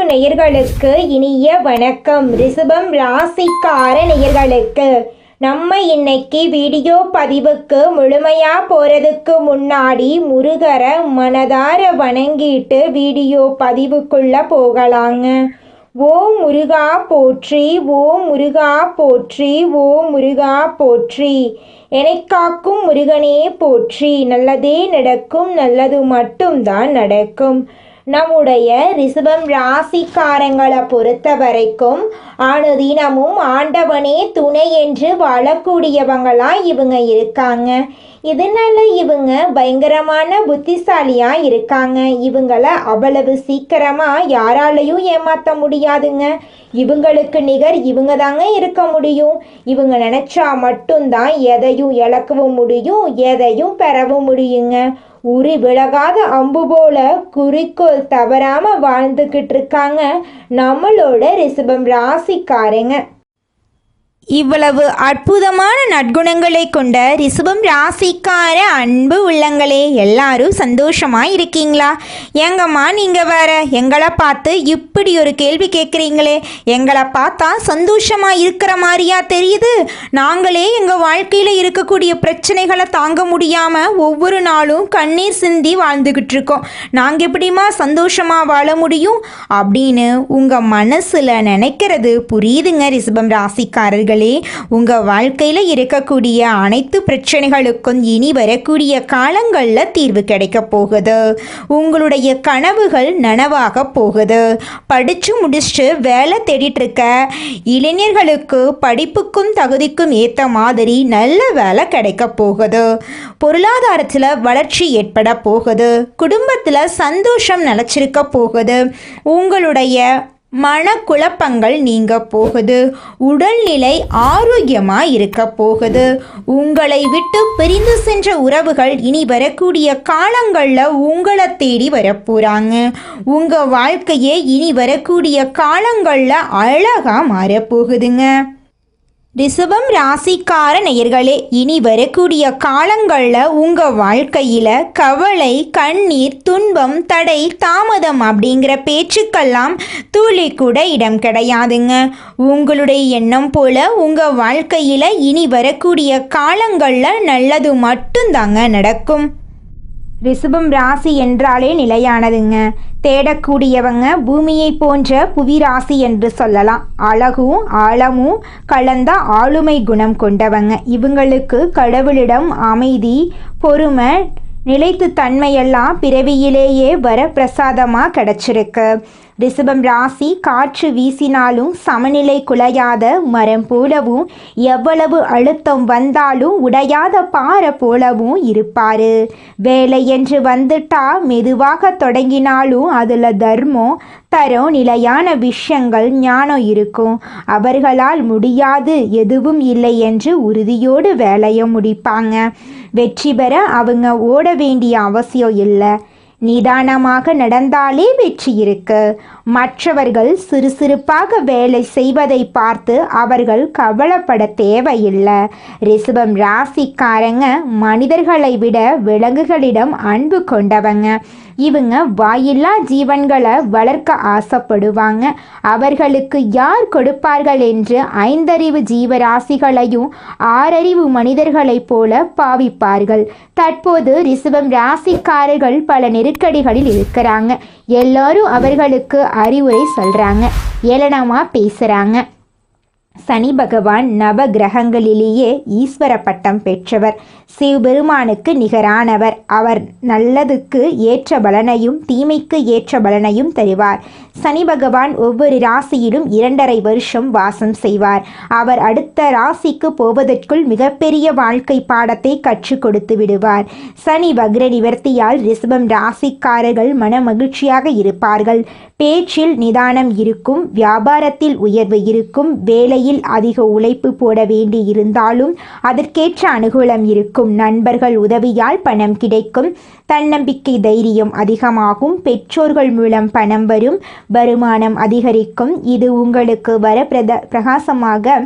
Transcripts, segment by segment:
நேயர்களுக்கு இனிய வணக்கம். ரிஷபம் ராசிக்கார நேயர்களுக்கு நம்ம இன்னைக்கு வீடியோ பதிவுக்கு முழுமையா போறதுக்கு முன்னாடி முருகரை மனதார வணங்கிட்டு வீடியோ பதிவுக்குள்ள போகலாங்க. ஓம் முருகா போற்றி, ஓம் முருகா போற்றி, ஓம் முருகா போற்றி. எனக்காக்கும் முருகனே போற்றி. நல்லதே நடக்கும், நல்லது மட்டும்தான் நடக்கும். நம்முடைய ரிஷபம் ராசிக்காரங்களை பொறுத்த வரைக்கும் அனுதினமும் ஆண்டவனே துணை என்று வாழக்கூடியவங்களாம் இவங்க இருக்காங்க. இதனால இவங்க பயங்கரமான புத்திசாலியா இருக்காங்க. இவங்களை அவ்வளவு சீக்கிரமா யாராலையும் ஏமாற்ற முடியாதுங்க. இவங்களுக்கு நிகர் இவங்க தாங்க இருக்க முடியும். இவங்க நினைச்சா மட்டும்தான் எதையும் இழக்கவும் முடியும், எதையும் பெறவும் முடியுங்க. உரி விலகாத அம்பு போல குறிக்கோள் தவறாம வாழ்ந்துகிட்டு இருக்காங்க நம்மளோட ரிஷபம் ராசிக்காரங்க. இவ்வளவு அற்புதமான நற்குணங்களை கொண்ட ரிஷபம் ராசிக்கார அன்பு உள்ளங்களே, எல்லாரும் சந்தோஷமா இருக்கீங்களா? எங்கம்மா நீங்க வேற எங்களை பார்த்து இப்படி ஒரு கேள்வி கேட்குறீங்களே, எங்களை பார்த்தா சந்தோஷமா இருக்கிற மாதிரியா தெரியுது? நாங்களே எங்க வாழ்க்கையில இருக்கக்கூடிய பிரச்சனைகளை தாங்க முடியாம ஒவ்வொரு நாளும் கண்ணீர் சிந்தி வாழ்ந்துகிட்டு இருக்கோம். நாங்க எப்படிமா சந்தோஷமா வாழ முடியும் அப்படின்னு உங்க மனசுல நினைக்கிறது புரியுதுங்க ரிஷபம் ராசிக்காரர்கள். உங்க வாழ்க்கையில இருக்கக்கூடிய அனைத்து பிரச்சனைகளுக்கும் இனி வரக்கூடிய காலங்கள்ல தீர்வு கிடைக்க போகுது. உங்களுடைய கனவுகள் நனவாக போகுது. படிச்சு முடிச்சுட்டு வேலை தேடிட்டு இருக்க இளைஞர்களுக்கு படிப்புக்கும் தகுதிக்கும் ஏற்ற மாதிரி நல்ல வேலை கிடைக்க போகுது. பொருளாதாரத்துல வளர்ச்சி ஏற்பட போகுது. குடும்பத்துல சந்தோஷம் நிலைச்சிருக்க போகுது. உங்களுடைய மனக்குழப்பங்கள் நீங்க போகுது. உடல்நிலை ஆரோக்கியமா இருக்க போகுது. உங்களை விட்டு பிரிந்து சென்ற உறவுகள் இனி வரக்கூடிய காலங்கள்ல உங்களை தேடி வரப்போறாங்க. உங்க வாழ்க்கையே இனி வரக்கூடிய காலங்கள்ல அழகா மாறப்போகுதுங்க. ரிஷபம் ராசிக்கார நேயர்களே, இனி வரக்கூடிய காலங்களில் உங்கள் வாழ்க்கையில் கவலை, கண்ணீர், துன்பம், தடை, தாமதம் அப்படிங்கிற பேச்சுக்கெல்லாம் துளி கூட இடம் கிடையாதுங்க. உங்களுடைய எண்ணம் போல உங்கள் வாழ்க்கையில் இனி வரக்கூடிய காலங்களில் நல்லது மட்டும்தாங்க நடக்கும். ரிஷபம் ராசி என்றாலே நிலையானதுங்க. தேடக்கூடியவங்க பூமியை போன்ற புவி ராசி என்று சொல்லலாம். அழகும் ஆழமும் கலந்த ஆளுமை குணம் கொண்டவங்க. இவங்களுக்கு கடவுளிடம் அமைதி, பொறுமை, நிலைத்து தன்மையெல்லாம் பிறவியிலேயே வர பிரசாதமாக கிடச்சிருக்கு. ரிஷபம் ராசி காற்று வீசினாலும் சமநிலை குலையாத மரம் போலவும், எவ்வளவு அழுத்தம் வந்தாலும் உடையாத பாறை போலவும் இருப்பார். வேலை என்று வந்துட்டா மெதுவாக தொடங்கினாலும் அதில் தர்மம், தரம், நிலையான விஷயங்கள், ஞானம் இருக்கும். அவர்களால் முடியாது எதுவும் இல்லை என்று உறுதியோடு வேலையை முடிப்பாங்க. வெற்றி பெற அவங்க ஓட வேண்டிய அவசியம் இல்லை. நிதானமாக நடந்தாலே வெற்றி இருக்கு. மற்றவர்கள் சுறுசுறுப்பாக வேலை செய்வதை பார்த்து அவர்கள் கவலைப்பட தேவையில்லை. ரிஷபம் ராசிக்காரங்க மனிதர்களை விட விலங்குகளிடம் அன்பு கொண்டவங்க. இவங்க வாயில்லா ஜீவன்களை வளர்க்க ஆசைப்படுவாங்க. அவர்களுக்கு யார் கொடுப்பார்கள் என்று 5 அறிவு ஜீவராசிகளையும் 6 அறிவு மனிதர்களைப் போல பாவிப்பார்கள். தற்போது ரிஷபம் ராசிக்காரர்கள் பல நெருக்கடிகளில் இருக்கிறாங்க. எல்லாரும் அவர்களுக்கு அறிவுரை சொல்றாங்க, ஏளனமா பேசுறாங்க. சனி பகவான் நவ கிரகங்களிலேயே ஈஸ்வர பட்டம் பெற்றவர். சிவபெருமானுக்கு நிகரானவர். அவர் நல்லதுக்கு ஏற்ற பலனையும் தீமைக்கு ஏற்ற பலனையும் தருவார். சனி பகவான் ஒவ்வொரு ராசியிலும் 2.5 வருஷம் வாசம் செய்வார். அவர் அடுத்த ராசிக்கு போவதற்குள் மிகப்பெரிய வாழ்க்கை பாடத்தை கற்றுக் கொடுத்து விடுவார். சனி வக்ர நிவர்த்தியால் ரிஷபம் ராசிக்காரர்கள் மன மகிழ்ச்சியாக இருப்பார்கள். பேச்சில் நிதானம் இருக்கும். வியாபாரத்தில் உயர்வு இருக்கும். வேலையில் அதிக உழைப்பு போட வேண்டி இருந்தாலும் அதற்கேற்ற அனுகூலம் இருக்கும். நண்பர்கள் உதவியால் பணம் கிடைக்கும். தன்னம்பிக்கை தைரியம் அதிகமாகும். பெற்றோர்கள் மூலம் பணம் வரும். வருமானம் அதிகரிக்கும். இது உங்களுக்கு வர பிரகாசமாக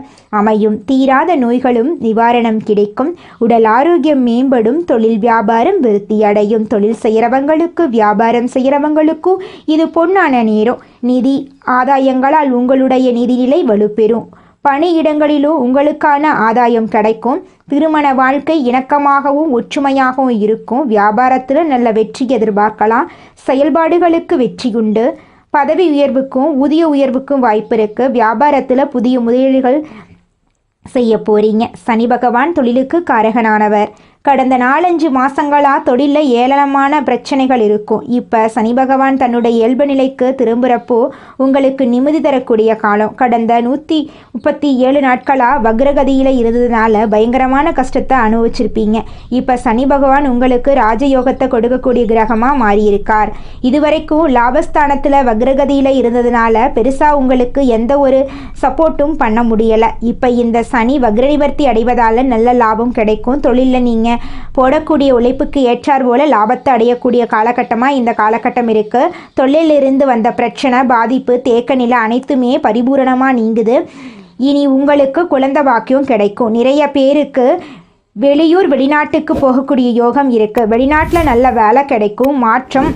அமையும். தீராத நோய்களும் நிவாரணம் கிடைக்கும். உடல் ஆரோக்கியம் மேம்படும். தொழில் வியாபாரம் விருத்தி அடையும். தொழில் செய்கிறவங்களுக்கு, வியாபாரம் செய்கிறவங்களுக்கும் இது பொன்னான நேரம். நிதி ஆதாயங்களால் உங்களுடைய நிதிநிலை வலுப்பெறும். பணியிடங்களிலும் உங்களுக்கான ஆதாயம் கிடைக்கும். திருமண வாழ்க்கை இணக்கமாகவும் ஒற்றுமையாகவும் இருக்கும். வியாபாரத்தில் நல்ல வெற்றி எதிர்பார்க்கலாம். செயல்பாடுகளுக்கு வெற்றி உண்டு. பதவி உயர்வுக்கும் ஊதிய உயர்வுக்கும் வாய்ப்பு இருக்குது. வியாபாரத்தில் புதிய முதலீடுகள் செய்ய போறீங்க. சனி பகவான் தொழிலுக்கு காரகனானவர். கடந்த 4-5 மாதங்களாக தொழிலில் ஏளனமான பிரச்சனைகள் இருக்கும். இப்போ சனி பகவான் தன்னுடைய இயல்பு நிலைக்கு திரும்புகிறப்போ உங்களுக்கு நிம்மதி தரக்கூடிய காலம். கடந்த 137 நாட்களாக வக்ரகதியில் இருந்ததுனால பயங்கரமான கஷ்டத்தை அனுபவிச்சிருப்பீங்க. இப்போ சனி பகவான் உங்களுக்கு ராஜயோகத்தை கொடுக்கக்கூடிய கிரகமாக மாறியிருக்கார். இதுவரைக்கும் லாபஸ்தானத்தில் வக்ரகதியில் இருந்ததுனால பெருசாக உங்களுக்கு எந்த ஒரு சப்போர்ட்டும் பண்ண முடியலை. இப்போ இந்த சனி வக்ர நிவர்த்தி அடைவதால் நல்ல லாபம் கிடைக்கும். தொழிலில் நீங்கள் போடக்கூடிய உழைப்புக்கு ஏற்றார் போல லாபத்தை அடையக்கூடிய காலகட்டமாக இந்த காலகட்டம் இருக்குது. தொழிலிருந்து வந்த பிரச்சனை, பாதிப்பு, தேக்க நிலை அனைத்துமே பரிபூரணமாக நீங்குது. இனி உங்களுக்கு குழந்தை பாக்கியம் கிடைக்கும். நிறைய பேருக்கு வெளியூர் வெளிநாட்டுக்கு போகக்கூடிய யோகம் இருக்குது. வெளிநாட்டில் நல்ல வேலை கிடைக்கும். மாற்றம்,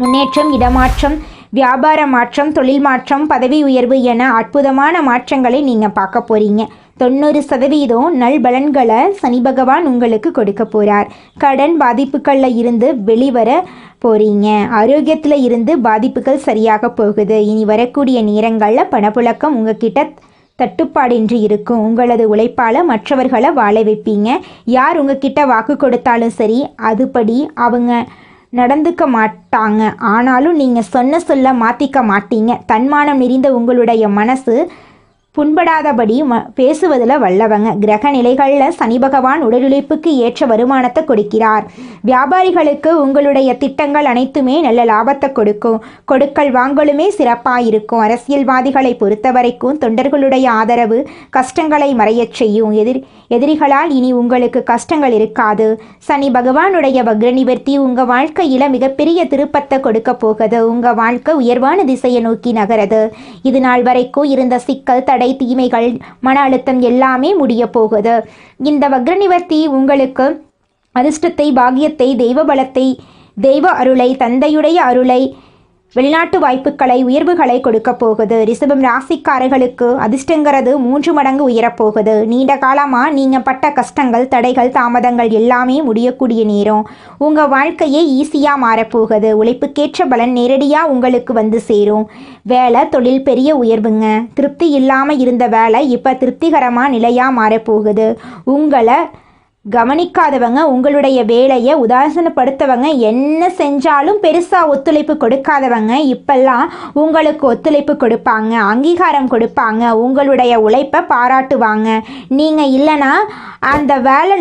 முன்னேற்றம், இடமாற்றம், வியாபார மாற்றம், தொழில் மாற்றம், பதவி உயர்வு என அற்புதமான மாற்றங்களை நீங்கள் பார்க்க போகிறீங்க. 90% நல்பலன்களை சனி பகவான் உங்களுக்கு கொடுக்க போகிறார். கடன் பாதிப்புகளில் இருந்து வெளிவர போகிறீங்க. ஆரோக்கியத்தில் இருந்து பாதிப்புகள் சரியாக போகுது. இனி வரக்கூடிய நேரங்களில் பணப்புழக்கம் உங்ககிட்ட தட்டுப்பாடின்றி இருக்கும். உங்களது உழைப்பால் மற்றவர்களை வாழ வைப்பீங்க. யார் உங்ககிட்ட வாக்கு கொடுத்தாலும் சரி அதுபடி அவங்க நடந்துக்க மாட்டாங்க. ஆனாலும் நீங்கள் சொல்ல மாற்றிக்க மாட்டீங்க. தன்மானம் நிறைந்த உங்களுடைய மனசு புண்படாதபடி பேசுவதில் வல்லவங்க. கிரக நிலைகளில் சனி பகவான் உடலுழைப்புக்கு ஏற்ற வருமானத்தை கொடுக்கிறார். வியாபாரிகளுக்கு உங்களுடைய திட்டங்கள் அனைத்துமே நல்ல லாபத்தை கொடுக்கும். கொடுக்கல் வாங்கலுமே சிறப்பாக இருக்கும். அரசியல்வாதிகளை பொறுத்த வரைக்கும் தொண்டர்களுடைய ஆதரவு கஷ்டங்களை மறையச் செய்யும். எதிரிகளால் இனி உங்களுக்கு கஷ்டங்கள் இருக்காது. சனி பகவானுடைய வக்ர நிவர்த்தி உங்கள் வாழ்க்கையில் மிகப்பெரிய திருப்பத்தை கொடுக்க போகுது. உங்கள் வாழ்க்கை உயர்வான திசையை நோக்கி நகருது. இது நாள் வரைக்கும் இருந்த சிக்கல், தடை, தீமைகள், மன அழுத்தம் எல்லாமே முடிய போகுது. இந்த வக்ர நிவர்த்தி உங்களுக்கு அதிர்ஷ்டத்தை, பாக்கியத்தை, தெய்வ பலத்தை, தெய்வ அருளை, தந்தையுடைய அருளை, வெளிநாட்டு வாய்ப்புகளை, உயர்வுகளை கொடுக்க போகுது. ரிஷபம் ராசிக்காரர்களுக்கு அதிர்ஷ்டங்கிறது 3 மடங்கு உயரப்போகுது. நீண்ட காலமாக நீங்கள் பட்ட கஷ்டங்கள், தடைகள், தாமதங்கள் எல்லாமே முடியக்கூடிய நேரம். உங்கள் வாழ்க்கையே ஈஸியாக மாறப்போகுது. உழைப்புக்கேற்ற பலன் நேரடியாக உங்களுக்கு வந்து சேரும். வேலை, தொழில் பெரிய உயர்வுங்க. திருப்தி இல்லாமல் இருந்த வேலை இப்போ திருப்திகரமாக நிலையாக மாறப்போகுது. உங்களை கவனிக்காதவங்க, உங்களுடைய வேலையை உதாசீனப்படுத்தவங்க, என்ன செஞ்சாலும் பெருசாக ஒத்துழைப்பு கொடுக்காதவங்க இப்பெல்லாம் உங்களுக்கு ஒத்துழைப்பு கொடுப்பாங்க, அங்கீகாரம் கொடுப்பாங்க, உங்களுடைய உழைப்பை பாராட்டுவாங்க. நீங்கள் இல்லைன்னா அந்த வேலை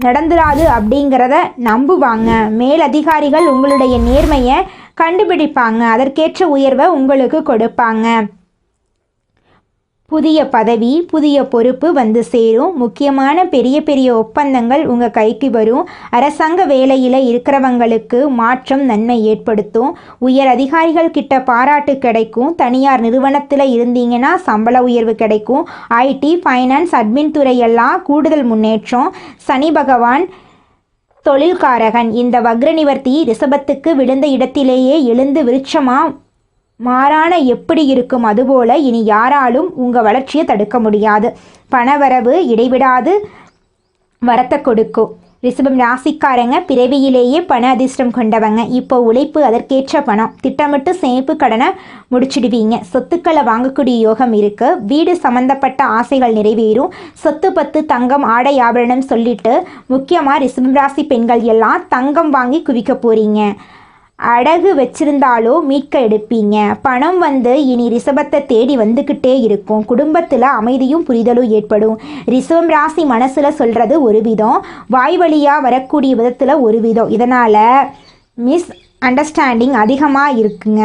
நடந்துராது அப்படிங்கிறத நம்புவாங்க. மேலதிகாரிகள் உங்களுடைய நேர்மையை கண்டுபிடிப்பாங்க. அதற்கேற்ற உயர்வை உங்களுக்கு கொடுப்பாங்க. புதிய பதவி, புதிய பொறுப்பு வந்து சேரும். முக்கியமான பெரிய பெரிய ஒப்பந்தங்கள் உங்கள் கைக்கு வரும். அரசாங்க வேலையில் இருக்கிறவங்களுக்கு மாற்றம், நன்மை ஏற்படுத்தும். உயர் அதிகாரிகள் கிட்ட பாராட்டு கிடைக்கும். தனியார் நிறுவனத்தில் இருந்தீங்கன்னா சம்பள உயர்வு கிடைக்கும். ஐடி, ஃபைனான்ஸ், அட்மின் துறையெல்லாம் கூடுதல் முன்னேற்றம். சனி பகவான் தொழில்காரகன். இந்த வக்ர நிவர்த்தி ரிஷபத்துக்கு விழுந்த இடத்திலேயே எழுந்து விருட்சமாக மாறான எப்படி இருக்கும் அதுபோல இனி யாராலும் உங்கள் வளர்ச்சியை தடுக்க முடியாது. பணவரவு இடைவிடாது வரத்தை கொடுக்கும். ரிஷபம் ராசிக்காரங்க பிறவியிலேயே பண அதிர்ஷ்டம் கொண்டவங்க. இப்போ உழைப்பு, அதற்கேற்ற பணம், திட்டமிட்டு சேமிப்பு கடனை முடிச்சிடுவீங்க. சொத்துக்களை வாங்கக்கூடிய யோகம் இருக்கு. வீடு சம்பந்தப்பட்ட ஆசைகள் நிறைவேறும். சொத்து, பத்து, தங்கம், ஆடை, ஆபரணம் சொல்லிட்டு முக்கியமாக ரிஷபம் ராசி பெண்கள் எல்லாம் தங்கம் வாங்கி குவிக்க போறீங்க. அடகு வச்சிருந்தாலோ மீட்க எடுப்பீங்க. பணம் வந்து இனி ரிஷபத்தை தேடி வந்துக்கிட்டே இருக்கும். குடும்பத்தில் அமைதியும் புரிதலும் ஏற்படும். ரிஷபம் ராசி மனசில் சொல்கிறது ஒரு விதம், வாய் வழியாக வரக்கூடிய விதத்தில் ஒரு விதம். இதனால் மிஸ் அண்டர்ஸ்டாண்டிங் அதிகமாக இருக்குங்க.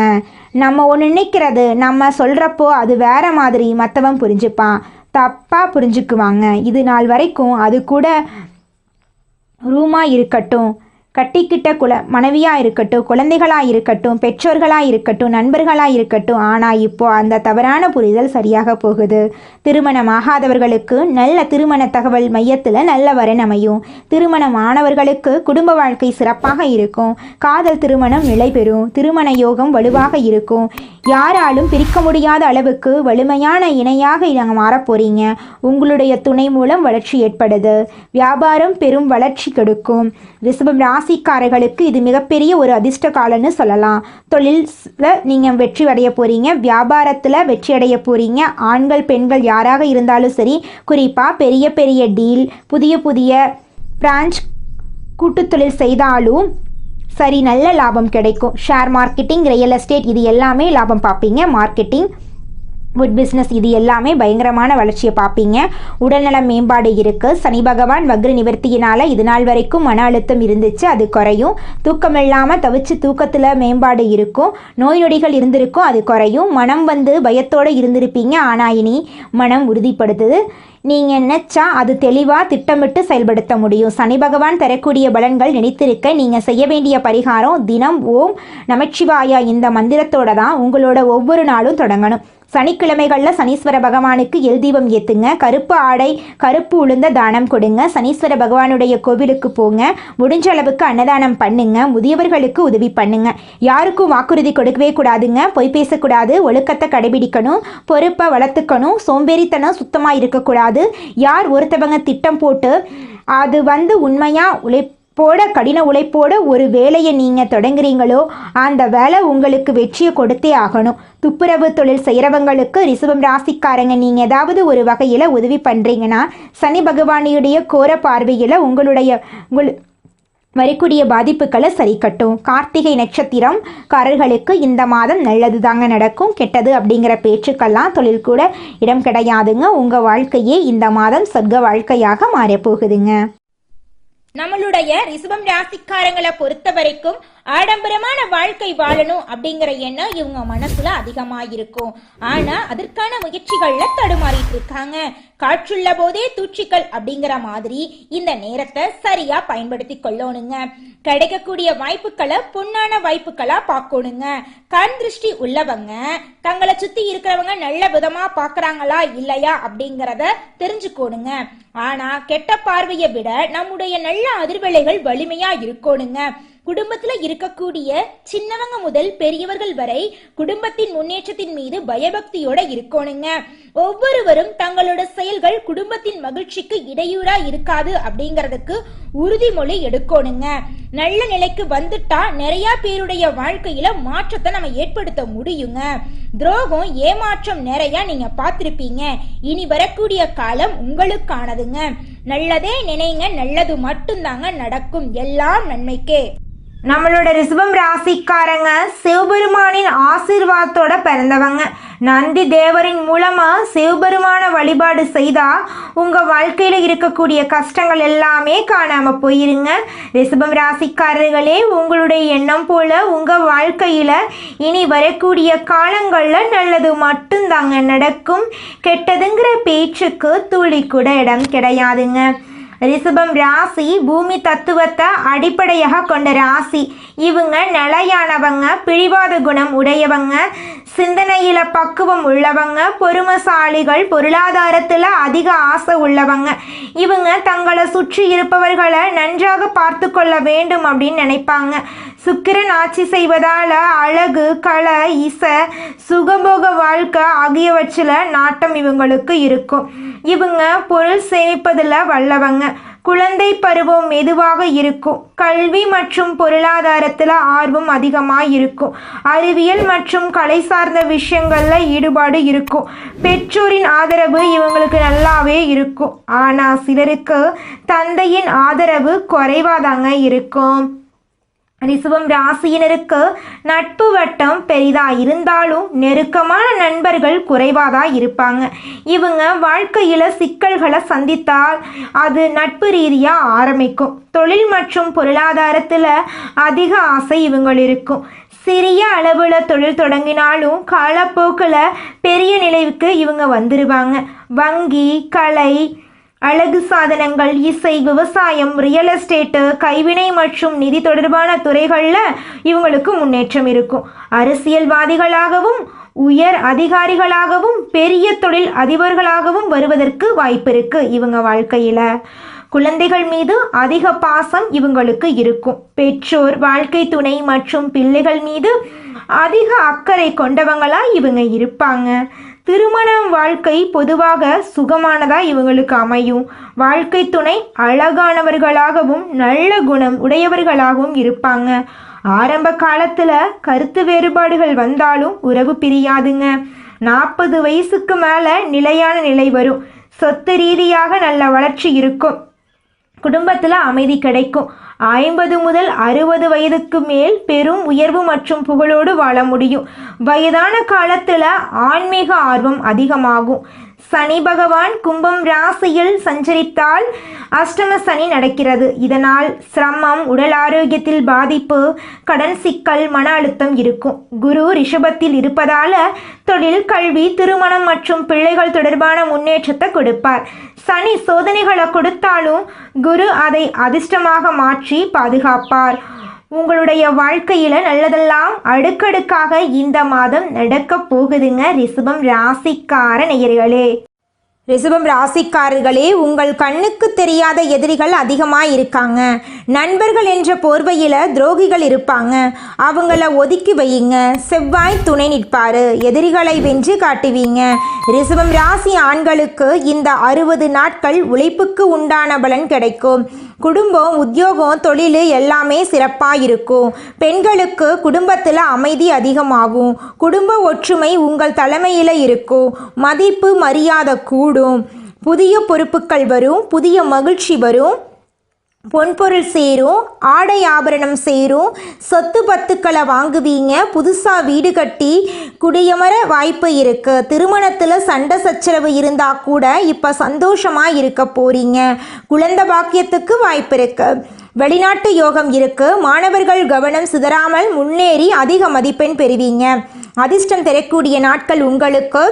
நம்ம ஒன்று நினைக்கிறது நம்ம சொல்கிறப்போ அது வேற மாதிரி மற்றவன் புரிஞ்சுப்பான், தப்பாக புரிஞ்சுக்குவாங்க. இது நாள் வரைக்கும் அது கூட ரூமாக இருக்கட்டும். கட்டிக்கிட்ட மனைவியாக இருக்கட்டும், குழந்தைகளாக இருக்கட்டும், பெற்றோர்களாக இருக்கட்டும், நண்பர்களாக இருக்கட்டும். ஆனால் இப்போ அந்த தவறான புரிதல் சரியாக போகுது. திருமணமாகாதவர்களுக்கு நல்ல திருமண தகவல் மையத்தில் நல்ல வரன் அமையும். திருமணமானவர்களுக்கு குடும்ப வாழ்க்கை சிறப்பாக இருக்கும். காதல் திருமணம் நிலை பெறும். திருமண யோகம் வலுவாக இருக்கும். யாராலும் பிரிக்க முடியாத அளவுக்கு வலிமையான இணையாக நாங்கள் மாறப்போறீங்க. உங்களுடைய துணை மூலம் வளர்ச்சி ஏற்படுது. வியாபாரம் பெரும் வளர்ச்சி கொடுக்கும். ரிஷபம் ராசிக்காரர்களுக்கு இது மிகப்பெரிய ஒரு அதிர்ஷ்ட காலம்னு சொல்லலாம். தொழிலில் நீங்கள் வெற்றி அடைய போகிறீங்க. வியாபாரத்தில் வெற்றி அடைய போகிறீங்க. ஆண்கள் பெண்கள் யாராக இருந்தாலும் சரி, குறிப்பாக பெரிய பெரிய டீல், புதிய புதிய பிரான்ச் கூட்டுத்தொழில் செய்தாலும் சரி, நல்ல லாபம் கிடைக்கும். ஷேர் மார்க்கெட்டிங், ரியல் எஸ்டேட் இது எல்லாமே லாபம் பார்ப்பீங்க. மார்க்கெட்டிங், வுட் பிஸ்னஸ் இது எல்லாமே பயங்கரமான வளர்ச்சியை பார்ப்பீங்க. உடல்நல மேம்பாடு இருக்குது. சனி பகவான் வக்ர நிவர்த்தியினால் இது நாள் வரைக்கும் மன அழுத்தம் இருந்துச்சு, அது குறையும். தூக்கம் இல்லாமல் தவிச்சு தூக்கத்தில் மேம்பாடு இருக்கும். நோய் நொடிகள் இருந்திருக்கும், அது குறையும். மனம் பயத்தோடு இருந்திருப்பீங்க, ஆனால் இனி மனம் உறுதிப்படுத்துது. நீங்கள் நினச்சா அது தெளிவாக திட்டமிட்டு செயல்படுத்த முடியும். சனி பகவான் தரக்கூடிய பலன்கள் நினைத்திருக்க நீங்கள் செய்ய வேண்டிய பரிகாரம் தினம் ஓம் நமச்சிவாயா இந்த மந்திரத்தோடு தான் உங்களோட ஒவ்வொரு நாளும் தொடங்கணும். சனிக்கிழமைகளில் சனீஸ்வர பகவானுக்கு எல் தீபம் ஏற்றுங்க. கருப்பு ஆடை, கருப்பு உளுந்த தானம் கொடுங்க. சனீஸ்வர பகவானுடைய கோவிலுக்கு போங்க. முடிஞ்ச அளவுக்கு அன்னதானம் பண்ணுங்க. முதியவர்களுக்கு உதவி பண்ணுங்க. யாருக்கும் வாக்குறுதி கொடுக்கவே கூடாதுங்க. பொய் பேசக்கூடாது. ஒழுக்கத்தை கடைபிடிக்கணும். பொறுப்பை வளர்த்துக்கணும். சோம்பேறித்தனம் சுத்தமாக இருக்கக்கூடாது. யார் ஒருத்தவங்க திட்டம் போட்டு அது உண்மையாக கடின உழைப்போட ஒரு வேலையை நீங்கள் தொடங்குறீங்களோ அந்த வேலை உங்களுக்கு வெற்றியை கொடுத்தே ஆகணும். துப்புரவு தொழில் செய்கிறவங்களுக்கு ரிஷபம் ராசிக்காரங்க நீங்கள் ஏதாவது ஒரு வகையில் உதவி பண்ணுறீங்கன்னா சனி பகவானுடைய கோர பார்வையில் உங்கள் வரக்கூடிய பாதிப்புகளை சரி கட்டும். கார்த்திகை நட்சத்திரம்காரர்களுக்கு இந்த மாதம் நல்லது தாங்க நடக்கும். கெட்டது அப்படிங்கிற பேச்சுக்கெல்லாம் தொழில் கூட இடம் கிடையாதுங்க. உங்கள் வாழ்க்கையே இந்த மாதம் சொர்க்க வாழ்க்கையாக மாறப்போகுதுங்க. நம்மளுடைய ரிஷபம் ராசிக்காரங்களை பொறுத்த வரைக்கும் ஆடம்பரமான வாழ்க்கை வாழணும் அப்படிங்கிற எண்ணம் இவங்க மனசுல அதிகமா இருக்கும். ஆனா அதற்கான முயற்சிகள்ல தடுமாறிட்டு இருக்காங்க. காற்றுள்ள போதே தூற்றிகள் அப்படிங்கிற மாதிரி இந்த நேரத்தை சரியா பயன்படுத்தி கொள்ளணுங்க. கிடைக்கக்கூடிய வாய்ப்புகளை பொன்னான வாய்ப்புகளா பார்க்கணுங்க. கண் திருஷ்டி உள்ளவங்க தங்களை சுத்தி இருக்கிறவங்க நல்ல விதமா பாக்குறாங்களா இல்லையா அப்படிங்கிறத தெரிஞ்சுக்கோணுங்க. ஆனா கெட்ட பார்வையை விட நம்முடைய நல்ல அதிர்வலைகள் வலிமையா இருக்கணுங்க. குடும்பத்துல இருக்கக்கூடிய சின்னவங்க முதல் பெரியவர்கள் வரை குடும்பத்தின் முன்னேற்றத்தின் மீது பயபக்தியோட இருக்கணுங்க. ஒவ்வொருவரும் தங்களோட செயல்கள் குடும்பத்தின் மகிழ்ச்சிக்கு இடையூறா இருக்காது அப்படிங்கிறதுக்கு உறுதிமொழி எடுக்கணுங்க. நல்ல நிலைக்கு வந்துட்டா நிறைய பேருடைய வாழ்க்கையில மாற்றத்தை நம்ம ஏற்படுத்த முடியுங்க. துரோகம், ஏமாற்றம் நிறைய நீங்க பார்த்திருப்பீங்க. இனி வரக்கூடிய காலம் உங்களுக்கானதுங்க. நல்லதே நினைங்க, நல்லது மட்டும்தாங்க நடக்கும். எல்லாம் நன்மைக்கே. நம்மளோட ரிஷபம் ராசிக்காரங்க சிவபெருமானின் ஆசீர்வாதத்தோட பிறந்தவங்க. நந்தி தேவரின் மூலமாக சிவபெருமான வழிபாடு செய்தால் உங்கள் வாழ்க்கையில் இருக்கக்கூடிய கஷ்டங்கள் எல்லாமே காணாமல் போயிருங்க. ரிஷபம் ராசிக்காரர்களே, உங்களுடைய எண்ணம் போல் உங்கள் வாழ்க்கையில் இனி வரக்கூடிய காலங்களில் நல்லது மட்டும்தாங்க நடக்கும். கெட்டதுங்கிற பேச்சுக்கு துளி கூட இடம் கிடையாதுங்க. ரிஷபம் ராசி பூமி தத்துவத்தை அடிப்படையாக கொண்ட ராசி. இவங்க நிலையானவங்க, பிடிவாத குணம் உடையவங்க, சிந்தனையில பக்குவம் உள்ளவங்க, பொறுமைசாலிகள், பொருளாதாரத்தில் அதிக ஆசை உள்ளவங்க. இவங்க தங்களை சுற்றி இருப்பவர்களை நன்றாக பார்த்து கொள்ள வேண்டும் அப்படின்னு நினைப்பாங்க. சுக்கிரன் ஆட்சி செய்வதால் அழகு, கலை, இசை, சுகபோக வாழ்க்கை ஆகியவற்றில் நாட்டம் இவங்களுக்கு இருக்கும். இவங்க பொருள் சேமிப்பதில் வல்லவங்க. குழந்தை பருவம் மெதுவாக இருக்கும். கல்வி மற்றும் பொருளாதாரத்தில் ஆர்வம் அதிகமாக இருக்கும். அறிவியல் மற்றும் கலை சார்ந்த விஷயங்களில் ஈடுபாடு இருக்கும். பெற்றோரின் ஆதரவு இவங்களுக்கு நல்லாவே இருக்கும். ஆனால் சிலருக்கு தந்தையின் ஆதரவு குறைவாதாங்க இருக்கும். ரிஷபம் ராசியினருக்கு நட்பு வட்டம் பெரிதாக இருந்தாலும் நெருக்கமான நண்பர்கள் குறைவாக இருப்பாங்க. இவங்க வாழ்க்கையில் சிக்கல்களை சந்தித்தால் அது நட்பு ரீதியாக ஆரம்பிக்கும். தொழில் மற்றும் பொருளாதாரத்தில் அதிக ஆசை இவங்கள் இருக்கும். சிறிய அளவில் தொழில் தொடங்கினாலும் காலப்போக்கில் பெரிய நிலைவுக்கு இவங்க வந்துடுவாங்க. வங்கி, கலை, அழகு சாதனங்கள், இசை, விவசாயம், ரியல் எஸ்டேட்டு, கைவினை மற்றும் நிதி தொடர்பான துறைகளில் இவங்களுக்கு முன்னேற்றம் இருக்கும். அரசியல்வாதிகளாகவும் உயர் அதிகாரிகளாகவும் பெரிய தொழில் அதிபர்களாகவும் வருவதற்கு வாய்ப்பு இருக்கு இவங்க வாழ்க்கையில். குழந்தைகள் மீது அதிக பாசம் இவங்களுக்கு இருக்கும். பெற்றோர், வாழ்க்கை துணை மற்றும் பிள்ளைகள் மீது அதிக அக்கறை கொண்டவங்களா இவங்க இருப்பாங்க. திருமண வாழ்க்கை பொதுவாக சுகமானதாக இவங்களுக்கு அமையும். வாழ்க்கை துணை அழகானவர்களாகவும் நல்ல குணம் உடையவர்களாகவும் இருப்பாங்க. ஆரம்ப காலத்தில் கருத்து வேறுபாடுகள் வந்தாலும் உறவு பிரியாதுங்க. 40 வயசுக்கு மேலே நிலையான நிலை வரும். சொத்து ரீதியாக நல்ல வளர்ச்சி இருக்கும். குடும்பத்தில் அமைதி கிடைக்கும். 50 முதல் 60 வயதுக்கு மேல் பெரும் உயர்வு மற்றும் புகழோடு வாழ முடியும். வயதான காலத்தில் ஆன்மீக ஆர்வம் அதிகமாகும். சனி பகவான் கும்பம் ராசியில் சஞ்சரித்தால் அஷ்டம சனி நடக்கிறது. இதனால் சிரமம், உடல் ஆரோக்கியத்தில் பாதிப்பு, கடன் சிக்கல், மன அழுத்தம் இருக்கும். குரு ரிஷபத்தில் இருப்பதால தொழில், கல்வி, திருமணம் மற்றும் பிள்ளைகள் தொடர்பான முன்னேற்றத்தை கொடுப்பார். சனி சோதனைகளை கொடுத்தாலும் குரு அதை அதிர்ஷ்டமாக மாற்றி பாதுகாப்பார். உங்களுடைய வாழ்க்கையில் நல்லதெல்லாம் அடுக்கடுக்காக இந்த மாதம் நடக்க போகுதுங்க ரிஷபம் ராசிக்கார நேயர்களே. ரிஷபம் ராசிக்காரர்களே, உங்கள் கண்ணுக்கு தெரியாத எதிரிகள் அதிகமாக இருக்காங்க. நண்பர்கள் என்ற போர்வையில் துரோகிகள் இருப்பாங்க. அவங்கள ஒதுக்கி வையுங்க. செவ்வாய் துணை நிற்பாரு. எதிரிகளை வென்று காட்டுவீங்க. ரிஷபம் ராசி ஆண்களுக்கு இந்த 60 நாட்கள் உழைப்புக்கு உண்டான பலன் கிடைக்கும். குடும்பம், உத்தியோகம், தொழில் எல்லாமே சிறப்பாக இருக்கும். பெண்களுக்கு குடும்பத்தில் அமைதி அதிகமாகும். குடும்ப ஒற்றுமை உங்கள் தலைமையில் இருக்கும். மதிப்பு மரியாதை கூடும். புதிய பொறுப்புகள் வரும். புதிய மகிழ்ச்சி வரும். பொன்பொருள் சேரும். ஆடை ஆபரணம் சேரும். சொத்து பத்துக்களை வாங்குவீங்க. புதுசாக வீடு கட்டி குடியமர வாய்ப்பு இருக்குது. திருமணத்தில் சண்டை சச்சரவு இருந்தால் கூட இப்போ சந்தோஷமாக இருக்க போகிறீங்க. குழந்தை பாக்கியத்துக்கு வாய்ப்பு இருக்குது. வெளிநாட்டு யோகம் இருக்குது. மாணவர்கள் கவனம் சிதறாமல் முன்னேறி அதிக மதிப்பெண் பெறுவீங்க. அதிர்ஷ்டம் தரக்கூடிய நாட்கள் உங்களுக்கு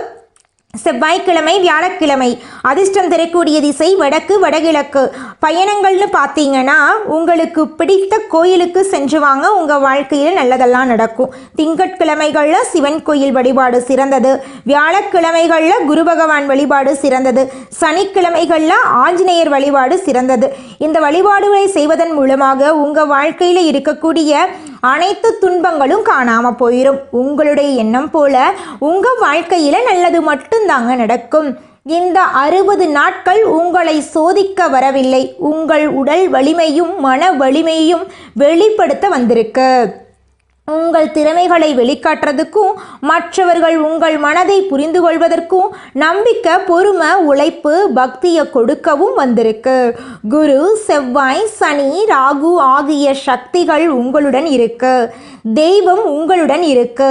செவ்வாய்க்கிழமை, வியாழக்கிழமை. அதிர்ஷ்டம் தரக்கூடிய திசை வடக்கு, வடகிழக்கு. பயணங்கள்னு பார்த்தீங்கன்னா உங்களுக்கு பிடித்த கோயிலுக்கு சென்று வாங்க. உங்கள் வாழ்க்கையில் நல்லதெல்லாம் நடக்கும். திங்கட்கிழமைகளில் சிவன் கோயில் வழிபாடு சிறந்தது. வியாழக்கிழமைகளில் குரு பகவான் வழிபாடு சிறந்தது. சனிக்கிழமைகளில் ஆஞ்சநேயர் வழிபாடு சிறந்தது. இந்த வழிபாடுகளை செய்வதன் மூலமாக உங்கள் வாழ்க்கையில் இருக்கக்கூடிய அனைத்து துன்பங்களும் காணாமல் போயிடும். உங்களுடைய எண்ணம் போல உங்கள் வாழ்க்கையில் நல்லது மட்டும்தாங்க நடக்கும். இந்த 60 நாட்கள் உங்களை சோதிக்க வரவில்லை. உங்கள் உடல் வலிமையும் மன வலிமையும் வெளிப்படுத்த வந்திருக்கு. உங்கள் திறமைகளை வெளிக்காட்டுறதுக்கும் மற்றவர்கள் உங்கள் மனதை புரிந்து கொள்வதற்கும் நம்பிக்கை, பொறுமை, உழைப்பு, பக்தியை கொடுக்கவும் வந்திருக்கு. குரு, செவ்வாய், சனி, ராகு ஆகிய சக்திகள் உங்களுடன் இருக்கு. தெய்வம் உங்களுடன் இருக்கு.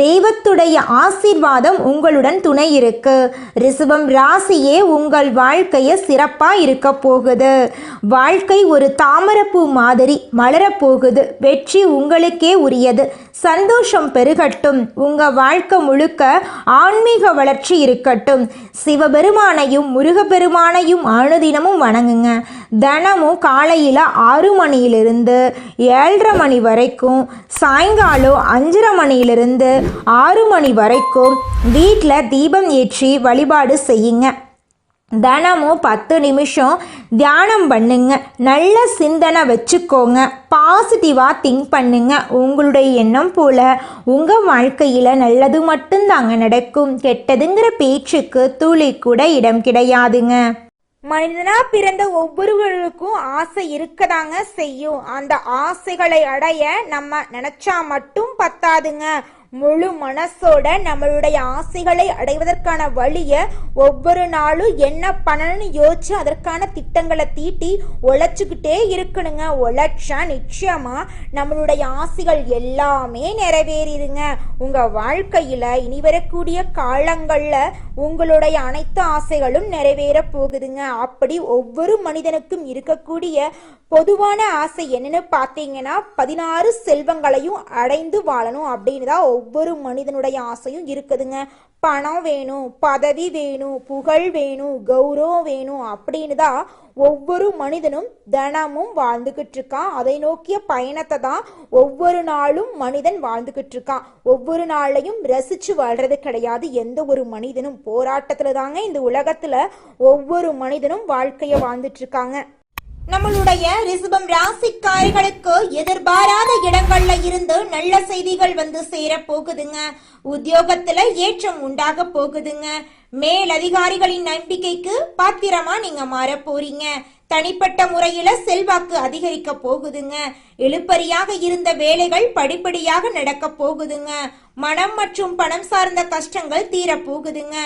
தெய்வத்துடைய ஆசீர்வாதம் உங்களுடன் துணை இருக்கு. ரிஷபம் ராசியே உங்கள் வாழ்க்கையை சிறப்பாக இருக்க போகுது. வாழ்க்கை ஒரு தாமரைப்பூ மாதிரி மலரப்போகுது. வெற்றி உங்களுக்கே உரியது. சந்தோஷம் பெருகட்டும். உங்க வாழ்க்கை முழுக்க ஆன்மீக வளர்ச்சி இருக்கட்டும். சிவபெருமானையும் முருகப்பெருமானையும் அனுதினமும் வணங்குங்க. தினமும் காலையில் 6 மணியிலிருந்து 7:30 மணி வரைக்கும், சாயங்காலம் 5:30 மணியிலிருந்து 6 மணி வரைக்கும் வீட்டில் தீபம் ஏற்றி வழிபாடு செய்யுங்க. தினமும் 10 நிமிஷம் தியானம் பண்ணுங்க. நல்ல சிந்தனை வச்சுக்கோங்க. பாசிட்டிவாக திங்க் பண்ணுங்க. உங்களுடைய எண்ணம் போல உங்கள் வாழ்க்கையில் நல்லது மட்டும்தாங்க நடக்கும். கெட்டதுங்கிற பேச்சுக்கு துளி கூட இடம் கிடையாதுங்க. மனிதனா பிறந்த ஒவ்வொருவருக்கும் ஆசை இருக்கதாங்க செய்யும். அந்த ஆசைகளை அடைய நம்ம நினைச்சா மட்டும் பத்தாதுங்க. முழு மனசோட நம்மளுடைய ஆசைகளை அடைவதற்கான வழியை ஒவ்வொரு நாளும் என்ன பண்ணணும்னு யோசிச்சு அதற்கான திட்டங்களை தீட்டி உழைச்சிக்கிட்டே இருக்கணுங்க. உழைச்சா நிச்சயமா நம்மளுடைய ஆசைகள் எல்லாமே நிறைவேறிடுங்க. உங்க வாழ்க்கையில இனி வரக்கூடிய காலங்கள்ல உங்களுடைய அனைத்து ஆசைகளும் நிறைவேற போகுதுங்க. அப்படி ஒவ்வொரு மனிதனுக்கும் இருக்கக்கூடிய பொதுவான ஆசை என்னன்னு பார்த்தீங்கன்னா 16 செல்வங்களையும் அடைந்து வாழணும் அப்படின்னு தான் ஒவ்வொரு மனிதனுடைய ஆசையும் இருக்குதுங்க. பணம் வேணும், பதவி வேணும், புகழ் வேணும், கௌரவம் வேணும் அப்படின்னு தான் ஒவ்வொரு மனிதனும் தினமும் வாழ்ந்துகிட்டு இருக்கான். அதை நோக்கிய பயணத்தை தான் ஒவ்வொரு நாளும் மனிதன் வாழ்ந்துகிட்டு இருக்கான். ஒவ்வொரு நாளையும் ரசிச்சு வாழ்றது கிடையாது எந்த ஒரு மனிதனும். போராட்டத்துல தாங்க இந்த உலகத்துல ஒவ்வொரு மனிதனும் வாழ்க்கைய வாழ்ந்துட்டு இருக்காங்க. நம்மளுடைய ரிஷபம் ராசிக்காரர்களுக்கு எதிர்பாராத இடங்கள்ல இருந்து நல்ல செய்திகள் வந்து சேர போகுதுங்க. உத்தியோகத்துல ஏற்றம் உண்டாக போகுதுங்க. மேல் அதிகாரிகளின் நம்பிக்கைக்கு பாத்திரமா நீங்க மாற போறீங்க. தனிப்பட்ட முறையில செல்வாக்கு அதிகரிக்க போகுதுங்க. இழுபறியாக இருந்த வேலைகள் படிப்படியாக நடக்க போகுதுங்க. மனம் மற்றும் பணம் சார்ந்த கஷ்டங்கள் தீர போகுதுங்க.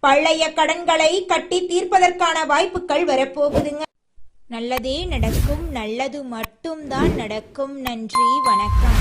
பழைய கடன்களை கட்டி தீர்ப்பதற்கான வாய்ப்புகள் வரப்போகுதுங்க. நல்லதே நடக்கும், நல்லது மட்டும்தான் நடக்கும். நன்றி, வணக்கம்.